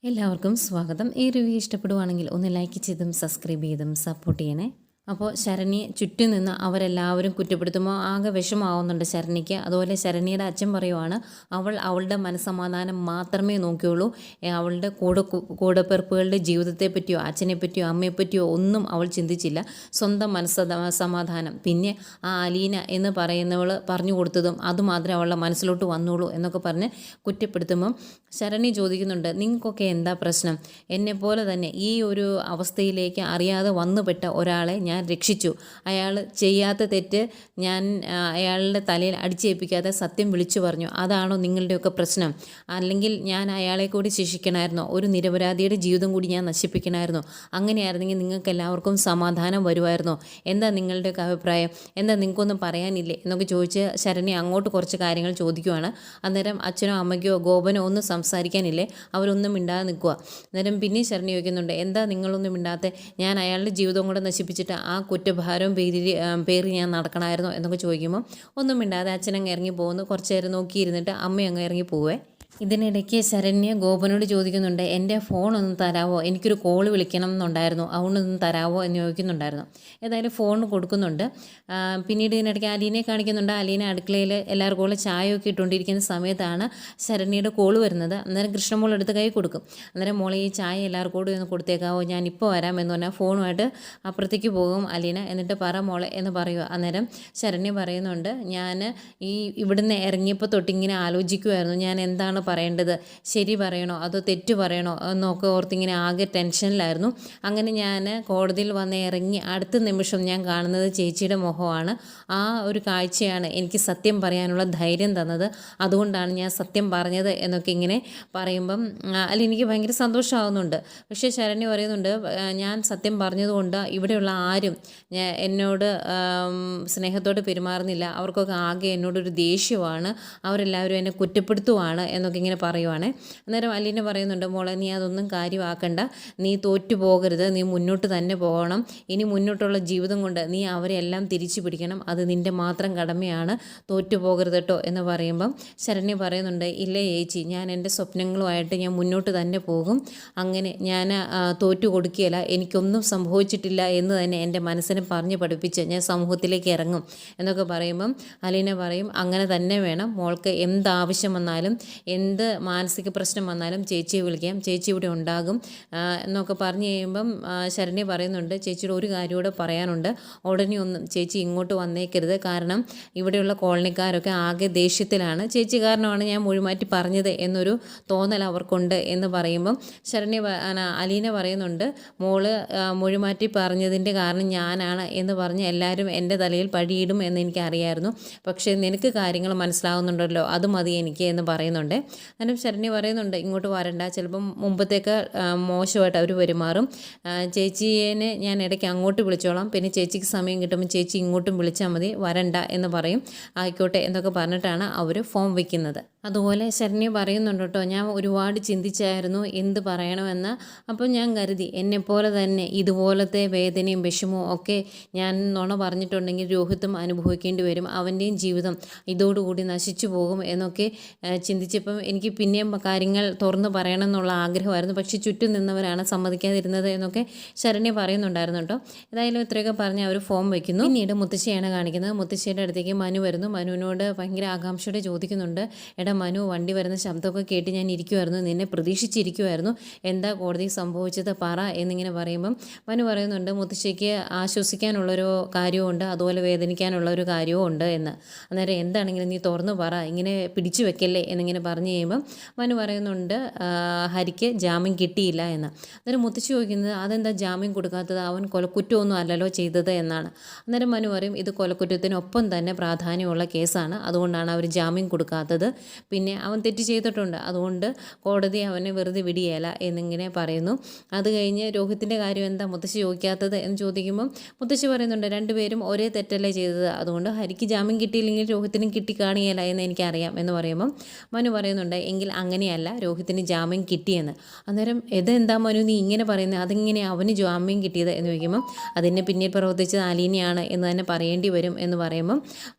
എല്ലാവർക്കും സ്വാഗതം. ഈ റിവ്യൂ ഇഷ്ടപ്പെടുവാണെങ്കിൽ ഒന്ന് ലൈക്ക് ചെയ്തും സബ്സ്ക്രൈബ് ചെയ്തും സപ്പോർട്ട് ചെയ്യണേ. അപ്പോൾ ശരണ്യെ ചുറ്റും നിന്ന് അവരെല്ലാവരും കുറ്റപ്പെടുത്തുമ്പോൾ ആകെ വിഷമാവുന്നുണ്ട് ശരണ്യയ്ക്ക്. അതുപോലെ ശരണ്യയുടെ അച്ഛൻ പറയുവാണ് അവളുടെ മനസ്സമാധാനം മാത്രമേ നോക്കിയുള്ളൂ. അവളുടെ കൂടപ്പിറപ്പുകളുടെ ജീവിതത്തെ പറ്റിയോ അച്ഛനെ പറ്റിയോ അമ്മയെ പറ്റിയോ ഒന്നും അവൾ ചിന്തിച്ചില്ല. സ്വന്തം സമാധാനം. പിന്നെ ആ അലീന എന്ന് പറയുന്നവൾ പറഞ്ഞു കൊടുത്തതും അതുമാത്രമേ അവളുടെ മനസ്സിലോട്ട് വന്നുള്ളൂ എന്നൊക്കെ പറഞ്ഞ് കുറ്റപ്പെടുത്തുമ്പം ശരണ്യ ചോദിക്കുന്നുണ്ട്, നിങ്ങൾക്കൊക്കെ എന്താ പ്രശ്നം? എന്നെപ്പോലെ തന്നെ ഈ ഒരു അവസ്ഥയിലേക്ക് അറിയാതെ വന്നുപെട്ട ഒരാളെ ഞാൻ രക്ഷിച്ചു. അയാൾ ചെയ്യാത്ത തെറ്റ് ഞാൻ അയാളുടെ തലയിൽ അടിച്ചേൽപ്പിക്കാതെ സത്യം വിളിച്ചു പറഞ്ഞു. അതാണോ നിങ്ങളുടെയൊക്കെ പ്രശ്നം? അല്ലെങ്കിൽ ഞാൻ അയാളെ കൂടി ശിക്ഷിക്കണമായിരുന്നോ? ഒരു നിരപരാധിയുടെ ജീവിതം കൂടി ഞാൻ നശിപ്പിക്കണമായിരുന്നോ? അങ്ങനെയായിരുന്നെങ്കിൽ നിങ്ങൾക്ക് എല്ലാവർക്കും സമാധാനം വരുമായിരുന്നോ? എന്താ നിങ്ങളുടെയൊക്കെ അഭിപ്രായം? എന്താ നിങ്ങൾക്കൊന്നും പറയാനില്ലേ എന്നൊക്കെ ചോദിച്ച് ശരണ്യ അങ്ങോട്ട് കുറച്ച് കാര്യങ്ങൾ ചോദിക്കുവാണ്. അന്നേരം അച്ഛനോ അമ്മയ്ക്കോ ഗോപനോ ഒന്നും സംസാരിക്കാനില്ലേ? അവരൊന്നും മിണ്ടാതെ നിൽക്കുക. അന്നേരം പിന്നെ ശരണ്യ ചോദിക്കുന്നുണ്ട്, എന്താ നിങ്ങളൊന്നും മിണ്ടാത്തെ? ഞാൻ അയാളുടെ ജീവിതം കൂടെ നശിപ്പിച്ചിട്ട് ആ കുറ്റഭാരവും പേറി ഞാൻ നടക്കണമായിരുന്നു എന്നൊക്കെ ചോദിക്കുമ്പോൾ ഒന്നും മിണ്ടാതെ അച്ഛനങ്ങ് ഇറങ്ങി പോകുന്നു. കുറച്ച് നേരം നോക്കിയിരുന്നിട്ട് അമ്മ അങ്ങ് ഇറങ്ങി പോവേ. ഇതിനിടയ്ക്ക് ശരണ്യ ഗോപനോട് ചോദിക്കുന്നുണ്ട്, എൻ്റെ ഫോൺ ഒന്ന് തരാവോ? എനിക്കൊരു കോൾ വിളിക്കണം എന്നുണ്ടായിരുന്നു, അതുകൊണ്ടൊന്ന് തരാവോ എന്ന് ചോദിക്കുന്നുണ്ടായിരുന്നു. ഏതായാലും ഫോൺ കൊടുക്കുന്നുണ്ട്. പിന്നീട് ഇതിനിടയ്ക്ക് അലീനെ കാണിക്കുന്നുണ്ട്. അലീന അടുക്കളയിൽ എല്ലാവർക്കും കൂടെ ചായയൊക്കെ ഇട്ടുകൊണ്ടിരിക്കുന്ന സമയത്താണ് ശരണ്യയുടെ കോൾ വരുന്നത്. അന്നേരം കൃഷ്ണമോൾ എടുത്ത് കൈ കൊടുക്കും. അന്നേരം മോളെ ഈ ചായ എല്ലാവർക്കും കൂടി ഒന്ന് കൊടുത്തേക്കാവോ? ഞാൻ ഇപ്പോൾ വരാം എന്ന് പറഞ്ഞാൽ ഫോണുമായിട്ട് അപ്പുറത്തേക്ക് പോകും അലീന. എന്നിട്ട് പറ മോളെ എന്ന് പറയുക. അന്നേരം ശരണ്യ പറയുന്നുണ്ട്, ഞാൻ ഇവിടുന്ന് ഇറങ്ങിയപ്പോൾ തൊട്ടിങ്ങനെ ആലോചിക്കുമായിരുന്നു ഞാൻ എന്താണ് പറയേണ്ടത്, ശരി പറയണോ അതോ തെറ്റ് പറയണോ എന്നൊക്കെ ഓർത്തിങ്ങനെ ആകെ ടെൻഷനിലായിരുന്നു. അങ്ങനെ ഞാൻ കോടതിയിൽ വന്ന് ഇറങ്ങി അടുത്ത നിമിഷം ഞാൻ കാണുന്നത് ചേച്ചിയുടെ മുഖമാണ്. ആ ഒരു കാഴ്ചയാണ് എനിക്ക് സത്യം പറയാനുള്ള ധൈര്യം തന്നത്. അതുകൊണ്ടാണ് ഞാൻ സത്യം പറഞ്ഞത് എന്നൊക്കെ ഇങ്ങനെ പറയുമ്പം എനിക്ക് ഭയങ്കര സന്തോഷമാവുന്നുണ്ട്. പക്ഷേ ശരണ്യ പറയുന്നുണ്ട്, ഞാൻ സത്യം പറഞ്ഞതുകൊണ്ട് ഇവിടെയുള്ള ആരും എന്നോട് സ്നേഹത്തോടെ പെരുമാറുന്നില്ല. അവർക്കൊക്കെ ആകെ എന്നോടൊരു ദേഷ്യമാണ്. അവരെല്ലാവരും എന്നെ കുറ്റപ്പെടുത്തുവാണ് എന്നൊക്കെ ഇങ്ങനെ പറയുവാണേ. അന്നേരം അലീന പറയുന്നുണ്ട്, മോളെ നീ അതൊന്നും കാര്യമാക്കണ്ട, നീ തോറ്റു പോകരുത്, നീ മുന്നോട്ട് തന്നെ പോകണം. ഇനി മുന്നോട്ടുള്ള ജീവിതം കൊണ്ട് നീ അവരെ എല്ലാം തിരിച്ചു പിടിക്കണം, അത് നിൻ്റെ മാത്രം കടമയാണ്, തോറ്റു പോകരുത് കേട്ടോ എന്ന് പറയുമ്പം ശരണ്യ പറയുന്നുണ്ട്, ഇല്ലേ ചേച്ചി, ഞാൻ എൻ്റെ സ്വപ്നങ്ങളുമായിട്ട് ഞാൻ മുന്നോട്ട് തന്നെ പോകും. അങ്ങനെ ഞാൻ തോറ്റു കൊടുക്കുകയില്ല, എനിക്കൊന്നും സംഭവിച്ചിട്ടില്ല എന്ന് തന്നെ എൻ്റെ മനസ്സിനെ പറഞ്ഞ് പഠിപ്പിച്ച് ഞാൻ സമൂഹത്തിലേക്ക് ഇറങ്ങും എന്നൊക്കെ പറയുമ്പം അലീന പറയും, അങ്ങനെ തന്നെ വേണം മോൾക്ക്. എന്താവശ്യം വന്നാലും എന്ത് മാനസിക പ്രശ്നം വന്നാലും ചേച്ചിയെ വിളിക്കാം, ചേച്ചി ഇവിടെ ഉണ്ടാകും എന്നൊക്കെ പറഞ്ഞു കഴിയുമ്പം ശരണ്യ പറയുന്നുണ്ട്, ചേച്ചിയുടെ ഒരു കാര്യം കൂടെ പറയാനുണ്ട്, ഉടനെ ഒന്നും ചേച്ചി ഇങ്ങോട്ട് വന്നേക്കരുത്. കാരണം ഇവിടെയുള്ള കോളനിക്കാരൊക്കെ ആകെ ദേഷ്യത്തിലാണ്, ചേച്ചി കാരണമാണ് ഞാൻ മൊഴിമാറ്റി പറഞ്ഞത് എന്നൊരു തോന്നൽ അവർക്കുണ്ട് എന്ന് പറയുമ്പം അലീന പറയുന്നുണ്ട്, മോള് മൊഴിമാറ്റി പറഞ്ഞതിൻ്റെ കാരണം ഞാനാണ് എന്ന് പറഞ്ഞ് എല്ലാവരും എൻ്റെ തലയിൽ പഴിയിടും എന്ന് എനിക്കറിയായിരുന്നു. പക്ഷേ നിനക്ക് കാര്യങ്ങൾ മനസ്സിലാവുന്നുണ്ടല്ലോ, അത് മതി എനിക്ക് എന്ന് പറയുന്നുണ്ട്. അന്നേരം ശരണ്യ പറയുന്നുണ്ട്, ഇങ്ങോട്ട് വരണ്ട, ചിലപ്പം മുമ്പത്തേക്ക് മോശമായിട്ട് അവർ പെരുമാറും. ചേച്ചിയെ ഞാൻ ഇടയ്ക്ക് അങ്ങോട്ട് വിളിച്ചോളാം, പിന്നെ ചേച്ചിക്ക് സമയം കിട്ടുമ്പോൾ ചേച്ചി ഇങ്ങോട്ടും വിളിച്ചാൽ മതി, വരണ്ട എന്ന് പറയും. ആയിക്കോട്ടെ എന്നൊക്കെ പറഞ്ഞിട്ടാണ് അവർ ഫോം വയ്ക്കുന്നത്. അതുപോലെ ശരണ്യ പറയുന്നുണ്ട് കേട്ടോ, ഞാൻ ഒരുപാട് ചിന്തിച്ചായിരുന്നു എന്ത് പറയണമെന്ന്. അപ്പം ഞാൻ കരുതി എന്നെപ്പോലെ തന്നെ ഇതുപോലത്തെ വേദനയും വിഷമവും ഒക്കെ ഞാൻ നുണ പറഞ്ഞിട്ടുണ്ടെങ്കിൽ രോഹിത്തും അനുഭവിക്കേണ്ടി വരും, അവൻ്റെയും ജീവിതം ഇതോടുകൂടി നശിച്ചു പോകും എന്നൊക്കെ ചിന്തിച്ചപ്പം എനിക്ക് പിന്നെയും കാര്യങ്ങൾ തുറന്ന് പറയണം എന്നുള്ള ആഗ്രഹമായിരുന്നു. പക്ഷേ ചുറ്റും നിന്നവരാണ് സമ്മതിക്കാതിരുന്നത് എന്നൊക്കെ ശരണ്യ പറയുന്നുണ്ടായിരുന്നു കേട്ടോ. ഏതായാലും ഇത്രയൊക്കെ പറഞ്ഞ് അവർ ഫോം വയ്ക്കുന്നു. പിന്നീട് മുത്തശ്ശിയാണ് കാണിക്കുന്നത്. മുത്തശ്ശിയുടെ അടുത്തേക്ക് മനു വരുന്നു. മനുവിനോട് ഭയങ്കര ആകാംക്ഷയോടെ ചോദിക്കുന്നുണ്ട്, എടാ മനു, വണ്ടി വരുന്ന ശബ്ദമൊക്കെ കേട്ട് ഞാൻ ഇരിക്കുമായിരുന്നു, നിന്നെ പ്രതീക്ഷിച്ചിരിക്കുമായിരുന്നു, എന്താ കോടതി സംഭവിച്ചത് പറ എന്നിങ്ങനെ പറയുമ്പം മനു പറയുന്നുണ്ട്, മുത്തശ്ശിക്ക് ആശ്വസിക്കാനുള്ളൊരു കാര്യമുണ്ട്, അതുപോലെ വേദനിക്കാനുള്ള ഒരു കാര്യവും ഉണ്ട് എന്ന്. അന്നേരം എന്താണെങ്കിലും നീ തുറന്നു പറ, ഇങ്ങനെ പിടിച്ചു വെക്കല്ലേ എന്നിങ്ങനെ പറഞ്ഞു കഴിയുമ്പം മനു പറയുന്നുണ്ട്, ഹരിക്ക് ജാമ്യം കിട്ടിയില്ല എന്ന്. അന്നേരം മുത്തശ്ശി ചോദിക്കുന്നത്, അതെന്താ ജാമ്യം കൊടുക്കാത്തത്, അവൻ കൊലക്കുറ്റമൊന്നും അല്ലല്ലോ ചെയ്തത് എന്നാണ്. അന്നേരം മനു പറയും, ഇത് കൊലക്കുറ്റത്തിനൊപ്പം തന്നെ പ്രാധാന്യമുള്ള കേസാണ്, അതുകൊണ്ടാണ് അവർ ജാമ്യം കൊടുക്കാത്തത്. പിന്നെ അവൻ തെറ്റ് ചെയ്തിട്ടുണ്ട്, അതുകൊണ്ട് കോടതി അവനെ വെറുതെ വിടിയേല എന്നിങ്ങനെ പറയുന്നു. അത് കഴിഞ്ഞ് രോഹിത്തിൻ്റെ കാര്യം എന്താ മുത്തശ്ശി ചോദിക്കാത്തത് എന്ന് ചോദിക്കുമ്പം മുത്തശ്ശി പറയുന്നുണ്ട്, രണ്ടുപേരും ഒരേ തെറ്റല്ലേ ചെയ്തത്, അതുകൊണ്ട് ഹരിക്ക് ജാമ്യം കിട്ടിയില്ലെങ്കിൽ രോഹിത്തിനും കിട്ടിക്കാണിയേല എന്ന് എനിക്കറിയാം എന്ന് പറയുമ്പം മനു പറയുന്നു, പറയുന്നുണ്ട് എങ്കിൽ അങ്ങനെയല്ല, രോഹിത്തിന് ജാമ്യം കിട്ടിയെന്ന്. അന്നേരം ഇതെന്താ മനു നീ ഇങ്ങനെ പറയുന്നത്, അതെങ്ങനെ അവന് ജാമ്യം കിട്ടിയത് എന്ന് ചോദിക്കുമ്പം അതിൻ്റെ പിന്നിൽ പ്രവർത്തിച്ചത് അലീനയാണ് എന്ന് തന്നെ പറയേണ്ടി വരും എന്ന് പറയുമ്പം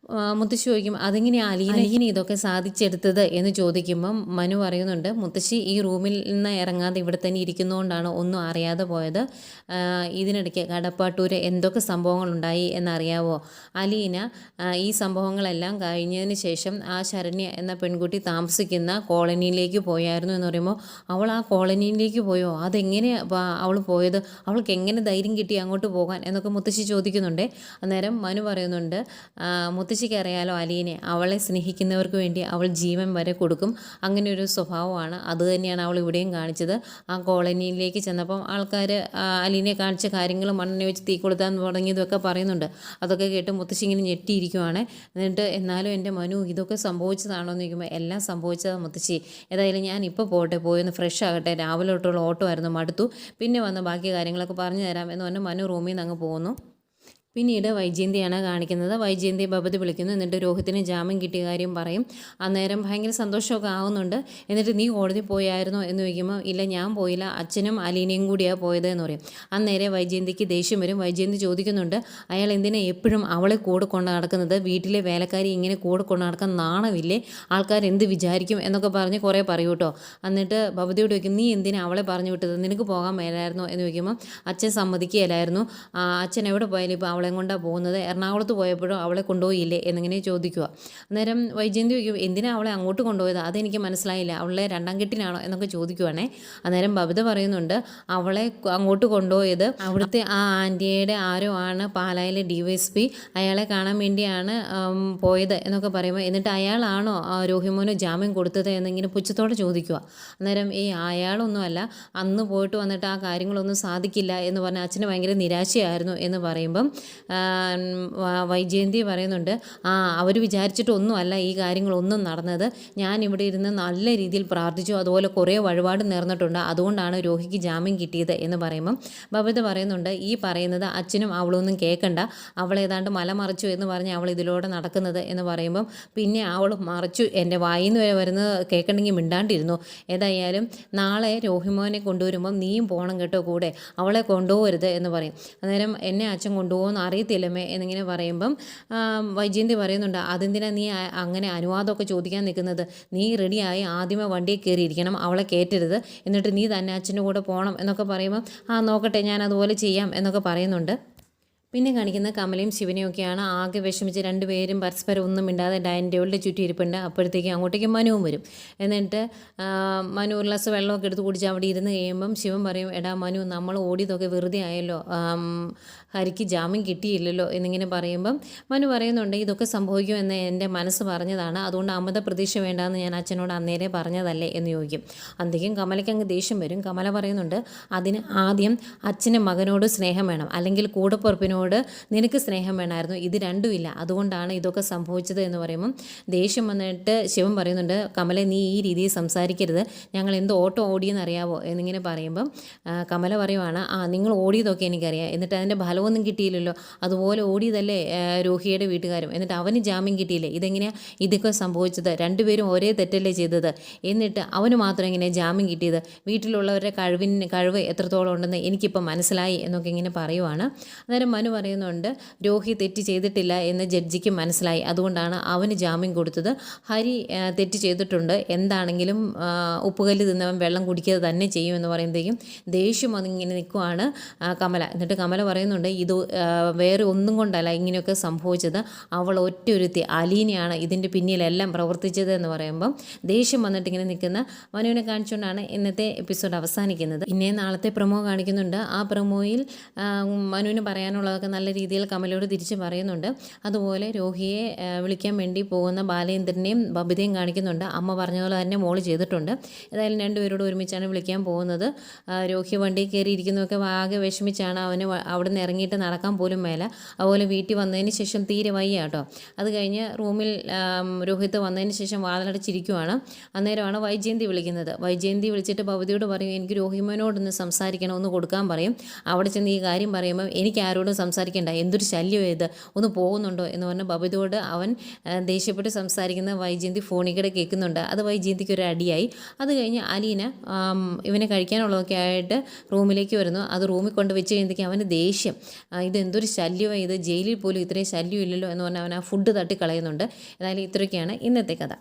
മുത്തശ്ശി ചോദിക്കും അതെങ്ങനെ അലീന ഇതൊക്കെ സാധിച്ചെടുത്തത് എന്ന് ചോദിക്കുമ്പം മനു പറയുന്നുണ്ട് മുത്തശ്ശി ഈ റൂമിൽ നിന്ന് ഇറങ്ങാതെ ഇവിടെ തന്നെ ഇരിക്കുന്നതുകൊണ്ടാണ് ഒന്നും അറിയാതെ പോയത്. ഇതിനിടയ്ക്ക് കടപ്പാട്ടൂര് എന്തൊക്കെ സംഭവങ്ങളുണ്ടായി എന്നറിയാവോ? അലീന ഈ സംഭവങ്ങളെല്ലാം കഴിഞ്ഞതിന് ശേഷം ആ ശരണ്യ എന്ന പെൺകുട്ടി താമസിക്കുന്ന കോളനിയിലേക്ക് പോയായിരുന്നു എന്ന് പറയുമ്പോൾ അവൾ ആ കോളനിയിലേക്ക് പോയോ, അതെങ്ങനെ അവൾ പോയത്, അവൾക്ക് എങ്ങനെ ധൈര്യം കിട്ടി അങ്ങോട്ട് പോകാൻ എന്നൊക്കെ മുത്തശ്ശി ചോദിക്കുന്നുണ്ട്. അന്നേരം മനു പറയുന്നുണ്ട് മുത്തശ്ശിക്ക് അറിയാലോ അലീനെ, അവളെ സ്നേഹിക്കുന്നവർക്ക് വേണ്ടി അവൾ ജീവൻ വരെ കൊടുക്കും, അങ്ങനെ ഒരു സ്വഭാവമാണ്. അതുതന്നെയാണ് അവൾ ഇവിടെയും കാണിച്ചത്. ആ കോളനിയിലേക്ക് ചെന്നപ്പം ആൾക്കാർ അലീനെ കാണിച്ച കാര്യങ്ങൾ മണ്ണെണ്ണ വെച്ച് തീ കൊളുത്താൻ തുടങ്ങിയതൊക്കെ പറയുന്നുണ്ട്. അതൊക്കെ കേട്ട് മുത്തശ്ശി ഇങ്ങനെ ഞെട്ടിയിരിക്കുവാണ്. എന്നിട്ട് എന്നാലും എൻ്റെ മനു ഇതൊക്കെ സംഭവിച്ചതാണോ എന്ന് ചോദിക്കുമ്പോൾ എല്ലാം സംഭവിച്ചതാണ് മുത്തശ്ശി, ഏതായാലും ഞാൻ ഇപ്പോൾ പോയൊന്ന് ഫ്രഷ് ആകട്ടെ, രാവിലെ തൊട്ടുള്ള ഓട്ടോ ആയിരുന്നു, മടുത്തു, പിന്നെ വന്ന് ബാക്കി കാര്യങ്ങളൊക്കെ പറഞ്ഞു തരാം എന്ന് പറഞ്ഞ് മനു റൂമിൽ നിന്ന് അങ്ങ് പോകുന്നു. പിന്നീട് വൈജയന്തിയാണ് കാണിക്കുന്നത്. വൈജയന്തിയെ ബബതി വിളിക്കുന്നു. എന്നിട്ട് രോഹിത്തിന് ജാമ്യം കിട്ടിയ കാര്യം പറയും. അന്നേരം ഭയങ്കര സന്തോഷമൊക്കെ ആവുന്നുണ്ട്. എന്നിട്ട് നീ കോടതി പോയായിരുന്നോ എന്ന് ചോദിക്കുമ്പോൾ ഇല്ല ഞാൻ പോയില്ല, അച്ഛനും അലീനയും കൂടിയാണ് പോയത് എന്ന് പറയും. അന്നേരം വൈജയന്തിക്ക് ദേഷ്യം വരും. വൈജയന്തി ചോദിക്കുന്നുണ്ട് അയാൾ എന്തിനാ എപ്പോഴും അവളെ കൂടെ കൊണ്ട് നടക്കുന്നത്, വീട്ടിലെ വേലക്കാരി ഇങ്ങനെ കൂടെ കൊണ്ട് നടക്കാൻ നാണമില്ലേ, ആൾക്കാർ എന്ത് വിചാരിക്കും എന്നൊക്കെ പറഞ്ഞ് കുറേ പറയൂ കേട്ടോ. എന്നിട്ട് ബബതിയോട് ചോദിക്കും നീ എന്തിനാ അവളെ പറഞ്ഞു വിട്ടത്, നിനക്ക് പോകാൻ മേലായിരുന്നോ എന്ന് ചോദിക്കുമ്പോൾ അച്ഛൻ സമ്മതിക്കുകയില്ലായിരുന്നു, അച്ഛൻ എവിടെ പോയാലും ഇപ്പോൾ അവളെ കൊണ്ടാണ് പോകുന്നത്, എറണാകുളത്ത് പോയപ്പോഴും അവളെ കൊണ്ടുപോയില്ലേ എന്നിങ്ങനെ ചോദിക്കുക. അന്നേരം വൈജയന്തി ചോദിക്കും എന്തിനാ അവളെ അങ്ങോട്ട് കൊണ്ടുപോയത്, അതെനിക്ക് മനസ്സിലായില്ല, അവളെ രണ്ടാം കെട്ടിനാണോ എന്നൊക്കെ ചോദിക്കുവാണേ. അന്നേരം ബബിത പറയുന്നുണ്ട് അവളെ അങ്ങോട്ട് കൊണ്ടുപോയത് അവിടുത്തെ ആ ആൻറ്റിയുടെ ആരോ ആണ്, പാലായിലെ DYSP, അയാളെ കാണാൻ വേണ്ടിയാണ് പോയത് എന്നൊക്കെ പറയുമ്പോൾ എന്നിട്ട് അയാളാണോ രോഹിമോന് ജാമ്യം കൊടുത്തത് എന്നിങ്ങനെ പുച്ഛത്തോടെ ചോദിക്കുക. അന്നേരം അയാളൊന്നുമല്ല, അന്ന് പോയിട്ട് വന്നിട്ട് ആ കാര്യങ്ങളൊന്നും സാധിക്കില്ല എന്ന് പറഞ്ഞാൽ അച്ഛന് ഭയങ്കര നിരാശയായിരുന്നു എന്ന് പറയുമ്പം വൈജയന്തി പറയുന്നുണ്ട് അവർ വിചാരിച്ചിട്ടൊന്നുമല്ല ഈ കാര്യങ്ങളൊന്നും നടന്നത്, ഞാൻ ഇവിടെ ഇരുന്ന് നല്ല രീതിയിൽ പ്രാർത്ഥിച്ചു, അതുപോലെ കുറേ വഴിപാട് നേർന്നിട്ടുണ്ട്, അതുകൊണ്ടാണ് രോഹിക്ക് ജാമ്യം കിട്ടിയത് എന്ന് പറയുമ്പം ബബിത പറയുന്നുണ്ട് ഈ പറയുന്നത് അച്ഛനും അവളൊന്നും കേൾക്കണ്ട, അവൾ ഏതാണ്ട് മല മറിച്ചു എന്ന് പറഞ്ഞ് അവൾ ഇതിലൂടെ നടക്കുന്നത് എന്ന് പറയുമ്പം പിന്നെ അവൾ മറിച്ചു എൻ്റെ വായിന്ന് വരെ വരുന്നത് കേൾക്കണമെങ്കിൽ മിണ്ടാണ്ടിരുന്നു, ഏതായാലും നാളെ രോഹിമോനെ കൊണ്ടുവരുമ്പം നീയും പോകണം കേട്ടോ കൂടെ, അവളെ കൊണ്ടുപോകരുത് എന്ന് പറയും. അന്നേരം എന്നെ അച്ഛൻ കൊണ്ടുപോകുമെന്ന് അറിയത്തില്ലമ്മേ എന്നിങ്ങനെ പറയുമ്പം വൈജയന്തി പറയുന്നുണ്ട് അതെന്തിനാ നീ അങ്ങനെ അനുവാദമൊക്കെ ചോദിക്കാൻ നിൽക്കുന്നത്, നീ റെഡിയായി ആദ്യമേ വണ്ടിയിൽ കയറിയിരിക്കണം, അവളെ കയറ്റരുത്, എന്നിട്ട് നീ തന്നെ അച്ഛൻ്റെ കൂടെ പോകണം എന്നൊക്കെ പറയുമ്പം നോക്കട്ടെ ഞാൻ അതുപോലെ ചെയ്യാം എന്നൊക്കെ പറയുന്നുണ്ട്. പിന്നെ കാണിക്കുന്ന കമലയും ശിവനെയൊക്കെയാണ്. ആകെ വിഷമിച്ച് രണ്ടുപേരും പരസ്പരം ഒന്നും മിണ്ടാതെ ഡൈനിങ് ടേബിളിൻ്റെ ചുറ്റി ഇരിപ്പുണ്ട്. അപ്പോഴത്തേക്കും അങ്ങോട്ടേക്ക് മനുവും വരും. എന്നിട്ട് മനു ഒരു ഗ്ലാസ് വെള്ളമൊക്കെ എടുത്ത് കുടിച്ച് അവിടെ ഇരുന്ന് കഴിയുമ്പം ശിവൻ പറയും എടാ മനു നമ്മൾ ഓടിയതൊക്കെ വെറുതെ ആയല്ലോ, ഹരിക്ക് ജാമ്യം കിട്ടിയില്ലല്ലോ എന്നിങ്ങനെ പറയുമ്പം മനു പറയുന്നുണ്ട് ഇതൊക്കെ സംഭവിക്കുമെന്ന് എൻ്റെ മനസ്സ് പറഞ്ഞതാണ്, അതുകൊണ്ട് അമിത പ്രതീക്ഷ വേണ്ടാന്ന് ഞാൻ അച്ഛനോട് അന്നേരെ പറഞ്ഞതല്ലേ എന്ന് ചോദിക്കും. അന്തിക്കും കമലയ്ക്ക് അങ്ങ് ദേഷ്യം വരും. കമല പറയുന്നുണ്ട് അതിന് ആദ്യം അച്ഛന് മകനോട് സ്നേഹം വേണം, അല്ലെങ്കിൽ കൂടപ്പുറപ്പിനോട് നിനക്ക് സ്നേഹം വേണമായിരുന്നു, ഇത് രണ്ടുമില്ല, അതുകൊണ്ടാണ് ഇതൊക്കെ സംഭവിച്ചത് എന്ന് പറയുമ്പം ദേഷ്യം വന്നിട്ട് ശിവൻ പറയുന്നുണ്ട് കമല നീ ഈ രീതിയിൽ സംസാരിക്കരുത്, ഞങ്ങൾ എന്ത് ഓട്ടം ഓടിയെന്ന് അറിയാവോ എന്നിങ്ങനെ പറയുമ്പം കമല പറയുവാണ് നിങ്ങൾ ഓടിയതൊക്കെ എനിക്കറിയാം, എന്നിട്ട് അതിൻ്റെ ഫലമൊന്നും കിട്ടിയില്ലല്ലോ, അതുപോലെ ഓടിയതല്ലേ രോഹിയുടെ വീട്ടുകാരും, എന്നിട്ട് അവന് ജാമ്യം കിട്ടിയില്ലേ, ഇതെങ്ങനെയാണ് ഇതൊക്കെ സംഭവിച്ചത്, രണ്ടുപേരും ഒരേ തെറ്റല്ലേ ചെയ്തത്, എന്നിട്ട് അവന് മാത്രം ഇങ്ങനെ ജാമ്യം കിട്ടിയത്, വീട്ടിലുള്ളവരുടെ കഴിവ് എത്രത്തോളം ഉണ്ടെന്ന് എനിക്കിപ്പോൾ മനസ്സിലായി എന്നൊക്കെ ഇങ്ങനെ പറയുവാണ്. അന്നേരം മനു പറയുന്നുണ്ട് രോഹി തെറ്റ് ചെയ്തിട്ടില്ല എന്ന് ജഡ്ജിക്ക് മനസ്സിലായി, അതുകൊണ്ടാണ് അവന് ജാമ്യം കൊടുത്തത്, ഹരി തെറ്റ് ചെയ്തിട്ടുണ്ട്, എന്താണെങ്കിലും ഉപ്പുകല്ല് തിന്നവൻ വെള്ളം കുടിക്കുക തന്നെ ചെയ്യുമെന്ന് പറയുമ്പോഴേക്കും ദേഷ്യം അതിങ്ങനെ നിൽക്കുവാണ് കമല. എന്നിട്ട് കമല പറയുന്നുണ്ട് ഇത് വേറെ ഒന്നും കൊണ്ടല്ല ഇങ്ങനെയൊക്കെ സംഭവിച്ചത്, അവൾ ഒറ്റൊരുത്തി അലീനയാണ് ഇതിൻ്റെ പിന്നിലെല്ലാം പ്രവർത്തിച്ചത് എന്ന് പറയുമ്പം ദേഷ്യം വന്നിട്ട് ഇങ്ങനെ നിൽക്കുന്ന മനുവിനെ കാണിച്ചുകൊണ്ടാണ് ഇന്നത്തെ എപ്പിസോഡ് അവസാനിക്കുന്നത്. പിന്നെ നാളത്തെ പ്രൊമോ കാണിക്കുന്നുണ്ട്. ആ പ്രൊമോയിൽ മനുവിന് പറയാനുള്ളതൊക്കെ നല്ല രീതിയിൽ കമലയോട് തിരിച്ച് പറയുന്നുണ്ട്. അതുപോലെ രോഹിയെ വിളിക്കാൻ വേണ്ടി പോകുന്ന ബാലേന്ദ്രനെയും ബബിതയും കാണിക്കുന്നുണ്ട്. അമ്മ പറഞ്ഞതുപോലെ തന്നെ മോള് ചെയ്തിട്ടുണ്ട്. ഏതായാലും രണ്ടുപേരോട് ഒരുമിച്ചാണ് വിളിക്കാൻ പോകുന്നത്. രോഹി വണ്ടിയിൽ കയറിയിരിക്കുന്നതൊക്കെ ആകെ വിഷമിച്ചാണ്, അവന് അവിടെ നിന്ന് ഇറങ്ങിയിട്ട് നടക്കാൻ പോലും മേല. അതുപോലെ വീട്ടിൽ വന്നതിന് ശേഷം തീരെ വയ്യ കേട്ടോ. അത് കഴിഞ്ഞ് റൂമിൽ രോഹിത്ത് വന്നതിന് ശേഷം വാതിലടച്ചിരിക്കുവാണ്. അന്നേരമാണ് വൈജയന്തി വിളിക്കുന്നത്. വൈജയന്തി വിളിച്ചിട്ട് ഭവതിയോട് പറയും എനിക്ക് രോഹിമോനോടൊന്ന് സംസാരിക്കണം, ഒന്ന് കൊടുക്കാൻ പറയും. അവിടെ ചെന്ന് ഈ കാര്യം പറയുമ്പം എനിക്ക് ആരോടും സംസാരിക്കണ്ട, എന്തൊരു ശല്യം ഇത്, ഒന്ന് പോകുന്നുണ്ടോ എന്ന് പറഞ്ഞ് ബബിതയോട് അവൻ ദേഷ്യപ്പെട്ട് സംസാരിക്കുന്ന വൈജയന്തി ഫോണിൽ കൂടെ കേൾക്കുന്നുണ്ട്. അത് വൈജയന്തിക്ക് ഒരു അടിയായി. അത് കഴിഞ്ഞ് അലീന ഇവനെ കഴിക്കാനുള്ളതൊക്കെ ആയിട്ട് റൂമിലേക്ക് വരുന്നു. അത് റൂമിൽ കൊണ്ട് വെച്ച് കഴിയുമ്പോഴത്തേക്കും അവന് ദേഷ്യം, ഇതെന്തൊരു ശല്യമാണ് ഇത്, ജയിലിൽ പോലും ഇത്രയും ശല്യം ഇല്ലല്ലോ എന്ന് പറഞ്ഞാൽ അവൻ ആ ഫുഡ് തട്ടി കളയുന്നുണ്ട്. ഏതായാലും ഇത്രയൊക്കെയാണ് ഇന്നത്തെ കഥ.